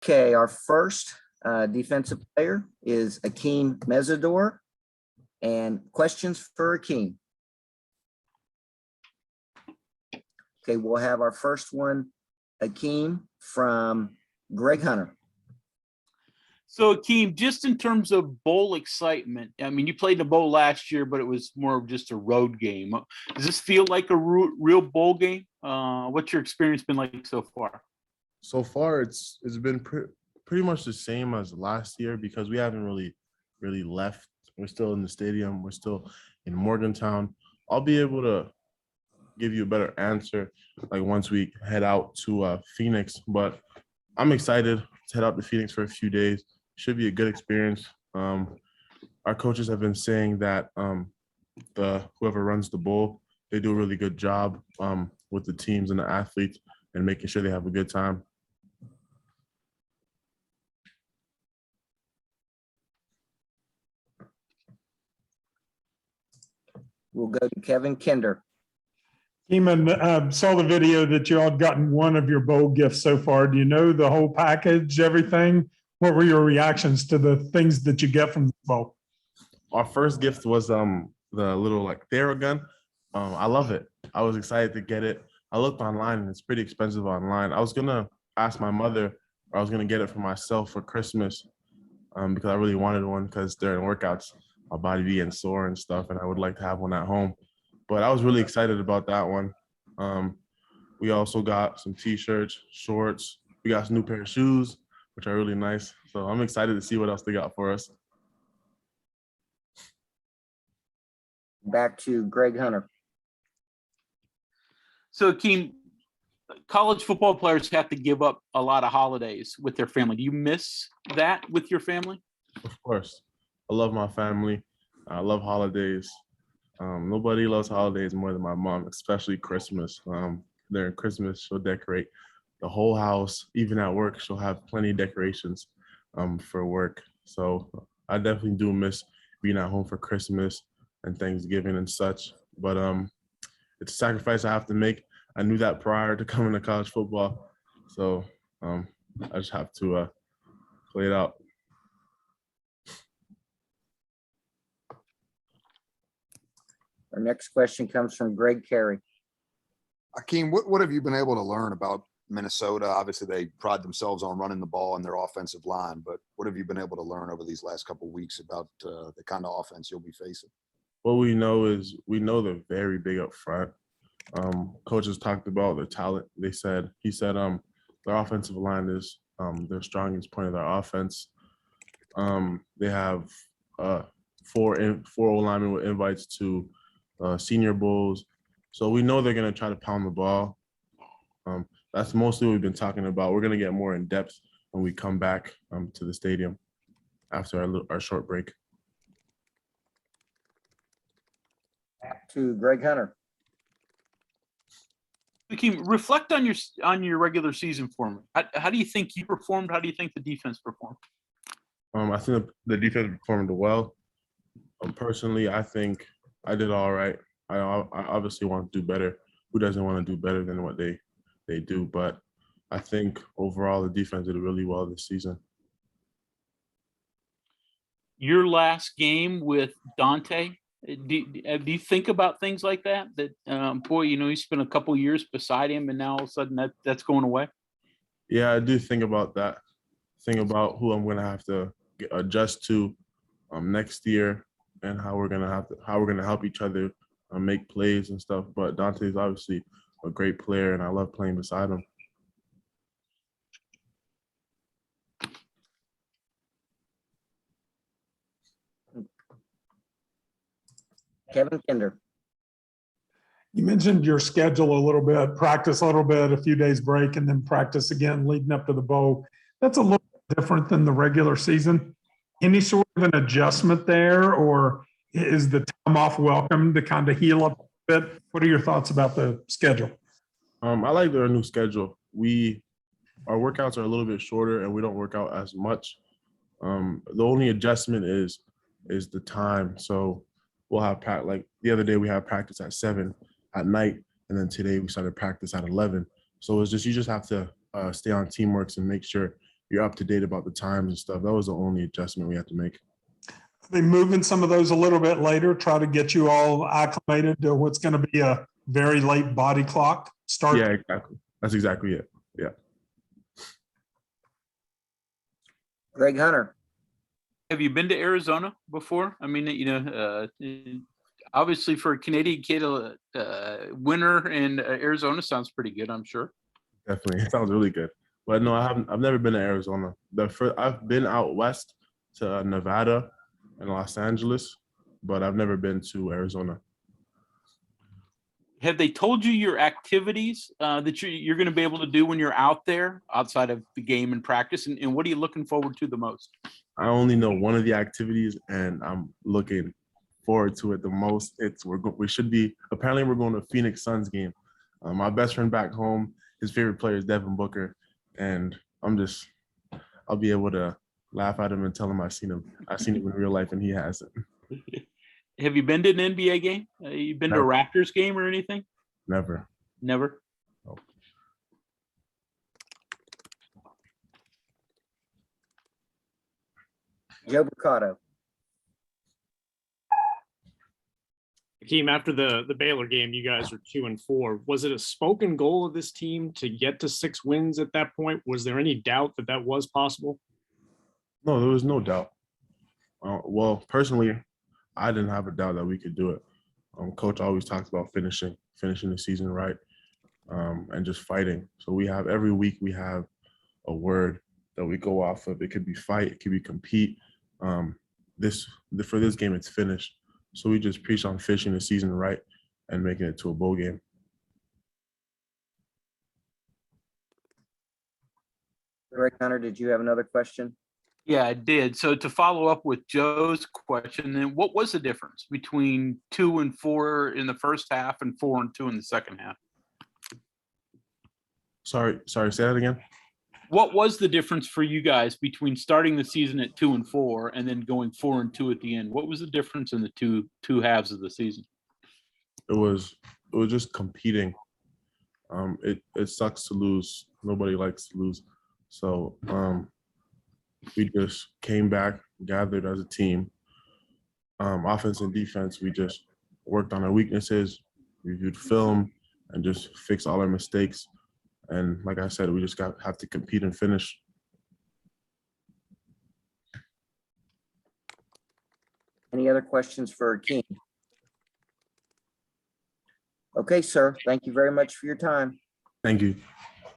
Okay, our first defensive player is Akheem Mesidor. And questions for Akheem. Okay, we'll have our first one, Akheem, from Greg Hunter. So Akheem, just in terms of bowl excitement, I mean, you played in a bowl last year, but it was more of just a road game. Does this feel like a real bowl game? What's your experience been like so far? So far, it's been pretty much the same as last year because we haven't really left. We're still in the stadium. We're still in Morgantown. I'll be able to give you a better answer like once we head out to Phoenix. But I'm excited to head out to Phoenix for a few days. Should be a good experience. Our coaches have been saying that whoever runs the bowl, they do a really good job with the teams and the athletes and making sure they have a good time. We'll go to Kevin Kinder. Keeman, saw the video that you all had gotten one of your bowl gifts so far. Do you know the whole package, everything? What were your reactions to the things that you get from the bowl? Our first gift was the little like Theragun. I love it. I was excited to get it. I looked online and it's pretty expensive online. I was gonna ask my mother, or I was gonna get it for myself for Christmas because I really wanted one because during workouts, my body being sore and stuff, and I would like to have one at home. But I was really excited about that one. We also got some t-shirts, shorts. We got some new pair of shoes, which are really nice. So I'm excited to see what else they got for us. Back to Greg Hunter. So Akheem, college football players have to give up a lot of holidays with their family. Do you miss that with your family? Of course. I love my family. I love holidays. Nobody loves holidays more than my mom, especially Christmas. During Christmas, she'll decorate the whole house. Even at work, she'll have plenty of decorations for work. So I definitely do miss being at home for Christmas and Thanksgiving and such. But it's a sacrifice I have to make. I knew that prior to coming to college football. So I just have to play it out. Our next question comes from Greg Carey. Akheem, what have you been able to learn about Minnesota? Obviously, they pride themselves on running the ball in their offensive line, but what have you been able to learn over these last couple of weeks about the kind of offense you'll be facing? What we know is they're very big up front. Coaches talked about their talent. He said their offensive line is their strongest point of their offense. They have four O-linemen with invites to Senior Bowls. So we know they're going to try to pound the ball. That's mostly what we've been talking about. We're going to get more in depth when we come back to the stadium after our short break. Back to Greg Hunter. Akheem, reflect on your regular season form. How do you think you performed? How do you think the defense performed? I think the defense performed well. Personally, I think I did all right. I obviously want to do better. Who doesn't want to do better than what they do? But I think overall the defense did really well this season. Your last game with Dante, do you think about things like that? That boy, you spent a couple years beside him, and now all of a sudden that's going away. Yeah, I do think about that. Think about who I'm going to have to adjust to next year, and how we're gonna help each other make plays and stuff. But Dante's obviously a great player, and I love playing beside him. Kevin Kinder. You mentioned your schedule a little bit, practice a little bit, a few days break, and then practice again leading up to the bowl. That's a little different than the regular season. Any sort of an adjustment there, or is the time off welcome to kind of heal up a bit? What are your thoughts about the schedule? I like our new schedule. Our workouts are a little bit shorter, and we don't work out as much. The only adjustment is the time. So we'll have like the other day we had practice at 7 at night, and then today we started practice at 11. So it's just you just have to stay on teamwork and make sure you're up to date about the times and stuff. That was the only adjustment we had to make. They moving some of those a little bit later, try to get you all acclimated to what's going to be a very late body clock start. Yeah, exactly. That's exactly it. Yeah. Greg Hunter. Have you been to Arizona before? I mean, obviously for a Canadian kid, winter in Arizona sounds pretty good, I'm sure. Definitely. It sounds really good. But no, I've never been to Arizona. I've been out west to Nevada and Los Angeles, but I've never been to Arizona. Have they told you your activities that you're going to be able to do when you're out there outside of the game and practice? And what are you looking forward to the most? I only know one of the activities, and I'm looking forward to it the most. We should be, apparently we're going to a Phoenix Suns game. My best friend back home, his favorite player is Devin Booker, and I'll be able to laugh at him and tell him I've seen him in real life, and he hasn't. Have you been to an NBA game? You been to a Raptors game or anything? Never. Never. No. Joe Mercado. Akheem, after the Baylor game, you guys are 2-4. Was it a spoken goal of this team to get to 6 wins at that point? Was there any doubt that that was possible? No, there was no doubt. Well, personally, I didn't have a doubt that we could do it. Coach always talks about finishing the season right, and just fighting. So every week we have a word that we go off of. It could be fight, it could be compete. For this game, it's finish. So we just preach on finishing the season right and making it to a bowl game. Greg Hunter, did you have another question? Yeah, I did. So to follow up with Joe's question, then what was the difference between 2-4 in the first half and 4-2 in the second half? Sorry, say that again. What was the difference for you guys between starting the season at 2-4 and then going 4-2 at the end? What was the difference in the two halves of the season? It was just competing. It sucks to lose. Nobody likes to lose. So we just came back, gathered as a team. Offense and defense, we just worked on our weaknesses, reviewed film, and just fixed all our mistakes. And like I said, we just have to compete and finish. Any other questions for Akheem? Okay, sir. Thank you very much for your time. Thank you.